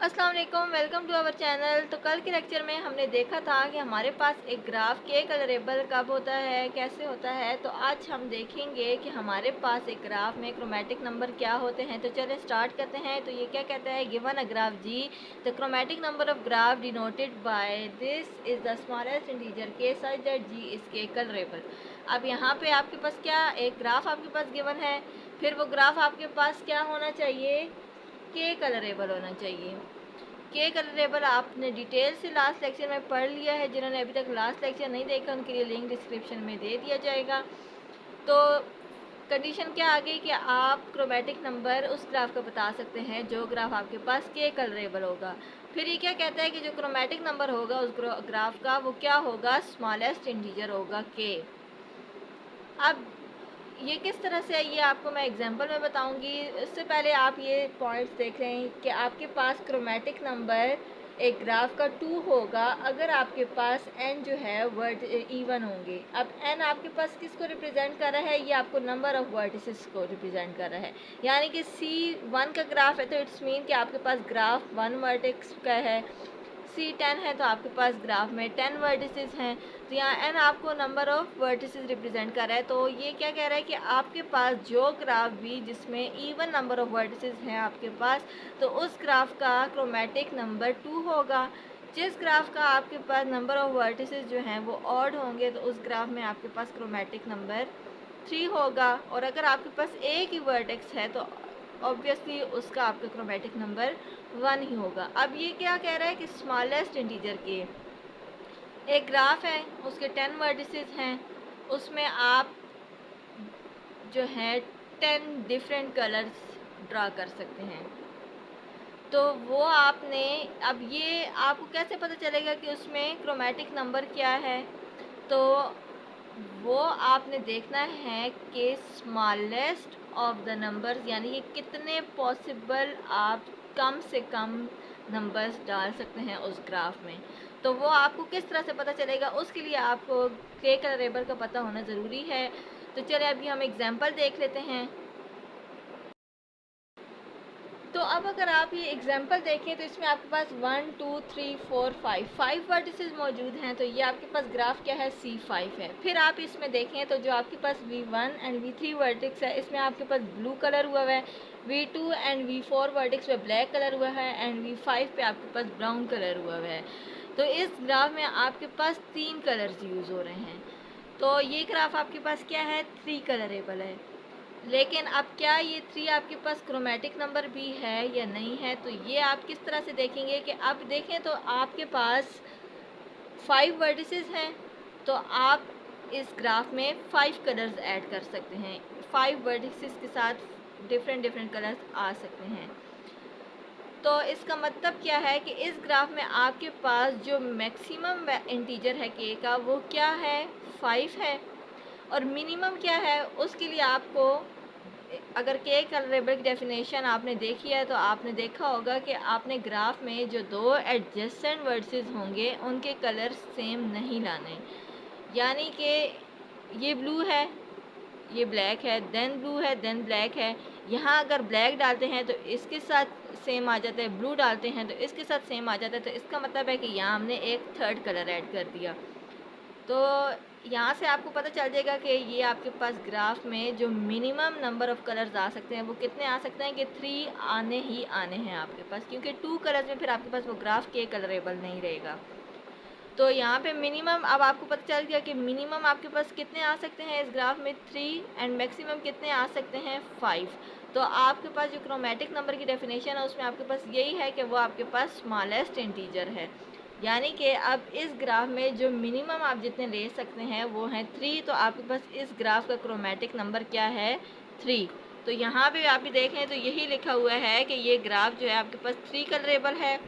अस्सलाम वालेकुम, welcome to our channel. तो कल के लेक्चर में हमने देखा था कि हमारे पास एक ग्राफ के कलरेबल कब होता है, कैसे होता है। तो आज हम देखेंगे कि हमारे पास एक ग्राफ में क्रोमेटिक नंबर क्या होते हैं। तो चलिए स्टार्ट करते हैं। तो ये क्या कहता है, given a graph ji, the chromatic number of graph denoted by this is the smallest integer के सच दैट जी इज के कलरेबल। अब यहाँ पे आपके पास क्या, एक ग्राफ आपके पास गिवन है, फिर वो ग्राफ आपके पास क्या होना चाहिए, के कलरेबल होना चाहिए। के कलरेबल आपने डिटेल से लास्ट लेक्चर में पढ़ लिया है। जिन्होंने अभी तक लास्ट लेक्चर नहीं देखा उनके लिए लिंक डिस्क्रिप्शन में दे दिया जाएगा। तो कंडीशन क्या आ गई कि आप क्रोमेटिक नंबर उस ग्राफ का बता सकते हैं जो ग्राफ आपके पास के कलरेबल होगा। फिर ये क्या कहता है कि जो क्रोमेटिक नंबर होगा उस ग्राफ का वो क्या होगा, स्मॉलेस्ट इंटीजर होगा के। अब ये किस तरह से है ये आपको मैं एग्जांपल में बताऊंगी। इससे पहले आप ये पॉइंट्स देख रहे हैं कि आपके पास क्रोमेटिक नंबर एक ग्राफ का 2 होगा अगर आपके पास n जो है वर्ड इवन होंगे। अब n आपके पास किसको रिप्रेजेंट कर रहा है, ये आपको नंबर ऑफ वर्टिसेस को रिप्रेजेंट कर रहा है। यानी कि C1 का ग्राफ है तो इट्स मीन कि आपके पास ग्राफ 1 वर्टेक्स का है। C10 है तो आपके पास ग्राफ में 10 वर्टिसेस हैं। तो यहाँ n आपको नंबर ऑफ वर्टिसेस रिप्रेजेंट कर रहा है। तो ये क्या कह रहा है कि आपके पास जो ग्राफ भी जिसमें इवन नंबर ऑफ वर्टिसेस हैं आपके पास, तो उस ग्राफ का क्रोमेटिक नंबर 2 होगा। जिस ग्राफ का आपके पास नंबर ऑफ वर्टिसेस जो हैं वो ऑड होंगे तो उस ग्राफ में आपके पास क्रोमेटिक नंबर 3 होगा। और अगर आपके पास एक ही वर्टेक्स है तो ऑब्वियसली उसका आपका क्रोमेटिक नंबर 1 ही होगा। अब ये क्या कह रहा है कि स्मॉलेस्ट इंटीजर के एक ग्राफ है, उसके 10 वर्टिसेस हैं, उसमें आप जो है 10 डिफरेंट कलर्स ड्रा कर सकते हैं। तो वो आपने, अब ये आपको कैसे पता चलेगा कि उसमें क्रोमेटिक नंबर क्या है, तो वो आपने देखना है कि स्मॉलेस्ट ऑफ द नंबर्स, यानी कि कितने पॉसिबल आप कम से कम नंबर्स डाल सकते हैं उस ग्राफ में। तो वो आपको किस तरह से पता चलेगा, उसके लिए आपको के कलरेबल का पता होना ज़रूरी है। तो चलिए अभी हम एग्जांपल देख लेते हैं। तो अब अगर आप ये एग्जांपल देखें तो इसमें आपके पास 1 2 3 4 5 वर्टिसेस मौजूद हैं। तो ये आपके पास ग्राफ क्या है, C5 है। फिर आप इसमें देखें तो जो आपके पास V1 एंड V3 वर्टेक्स है, इसमें आपके पास ब्लू कलर हुआ है। V2 एंड V4 वर्टेक्स पे ब्लैक कलर हुआ है एंड V5 पे आपके पास ब्राउन कलर हुआ है। तो इस ग्राफ में आपके पास 3 कलर्स यूज़ हो रहे हैं। तो ये ग्राफ आपके पास क्या है, 3 कलरेबल है। लेकिन अब क्या ये 3 आपके पास क्रोमेटिक नंबर भी है या नहीं है, तो ये आप किस तरह से देखेंगे कि अब देखें तो आपके पास 5 वर्टिसेस हैं। तो आप इस ग्राफ में 5 कलर्स ऐड कर सकते हैं। 5 वर्टिसेस के साथ डिफरेंट डिफरेंट कलर्स आ सकते हैं। तो इसका मतलब क्या है कि इस ग्राफ में आपके पास जो मैक्सिमम इंटीजर है के का वो क्या है, 5 है। और मिनिमम क्या है, उसके लिए आपको, अगर के कलरेबल की डेफिनेशन आपने देखी है तो आपने देखा होगा कि आपने ग्राफ में जो दो एडजेसेंट वर्सेस होंगे उनके कलर सेम नहीं लाने। यानी कि ये ब्लू है, ये ब्लैक है, देन ब्लू है, देन ब्लैक है। यहाँ अगर ब्लैक डालते हैं तो इसके साथ सेम आ जाता है, ब्लू डालते हैं तो इसके साथ सेम आ जाता है। तो इसका मतलब है कि यहाँ हमने एक थर्ड कलर ऐड कर दिया। तो यहाँ से आपको पता चल जाएगा कि ये आपके पास ग्राफ में जो मिनिमम नंबर ऑफ़ कलर्स आ सकते हैं वो कितने आ सकते हैं, कि 3 आने ही आने हैं आपके पास, क्योंकि 2 कलर्स में फिर आपके पास वो ग्राफ के कलरेबल नहीं रहेगा। तो यहाँ पे मिनिमम अब आपको पता चल गया कि मिनिमम आपके पास कितने आ सकते हैं इस ग्राफ में, 3, एंड मैक्सिमम कितने आ सकते हैं, 5। तो आपके पास जो क्रोमेटिक नंबर की डेफिनेशन है उसमें आपके पास यही है कि वो आपके पास स्मॉलेस्ट इंटीजर है। यानी कि अब इस ग्राफ में जो मिनिमम आप जितने ले सकते हैं वो हैं 3। तो आपके पास इस ग्राफ का क्रोमेटिक नंबर क्या है, 3। तो यहाँ पे आप भी देखें तो यही लिखा हुआ है कि ये ग्राफ जो है आपके पास 3 कलरेबल है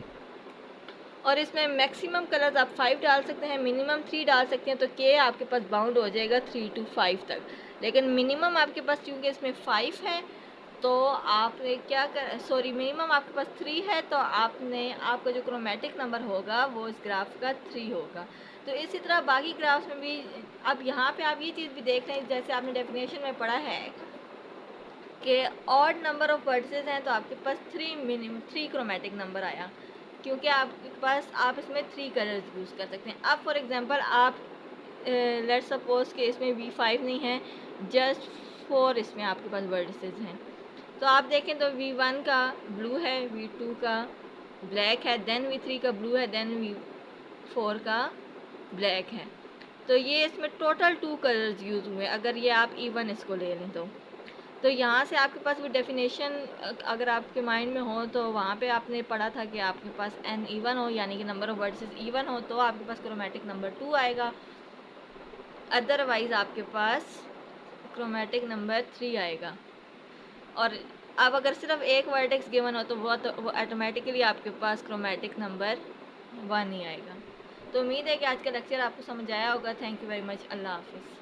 और इसमें मैक्सिमम कलर्स आप 5 डाल सकते हैं, मिनिमम 3 डाल सकते हैं। तो के आपके पास बाउंड हो जाएगा 3 to 5 तक। लेकिन मिनिमम आपके पास क्योंकि इसमें 5 है तो आपने क्या कर, सॉरी, मिनिमम आपके पास 3 है तो आपने, आपका जो क्रोमेटिक नंबर होगा वो इस ग्राफ का 3 होगा। तो इसी तरह बाकी ग्राफ्स में भी अब यहाँ पे आप ये चीज़ भी देख रहे हैं, जैसे आपने डेफिनेशन में पढ़ा है कि ऑड नंबर ऑफ वर्ड्सेस हैं तो आपके पास थ्री क्रोमेटिक नंबर आया, क्योंकि आपके पास आप इसमें थ्री कलर्स यूज़ कर सकते हैं। अब फॉर एग्जांपल आप लेट्स सपोज कि इसमें V5 नहीं है, जस्ट 4 इसमें आपके पास वर्ड्सेस हैं। तो आप देखें तो V1 का ब्लू है, V2 का ब्लैक है, देन V3 का ब्लू है, देन V4 का ब्लैक है। तो ये इसमें टोटल 2 कलर्स यूज़ हुए अगर ये आप इवन इसको ले लें तो यहाँ से आपके पास भी डेफिनेशन अगर आपके माइंड में हो तो वहाँ पे आपने पढ़ा था कि आपके पास n इवन हो, यानी कि नंबर ऑफ वर्ड्स इवन हो, तो आपके पास क्रोमेटिक नंबर 2 आएगा, अदरवाइज़ आपके पास क्रोमेटिक नंबर 3 आएगा। और अब अगर सिर्फ एक वर्टेक्स गिवन हो तो वो ऑटोमेटिकली आपके पास क्रोमेटिक नंबर 1 ही आएगा। तो उम्मीद है कि आज का लेक्चर आपको समझ आया होगा। Thank you very much. अल्लाह हाफिज़।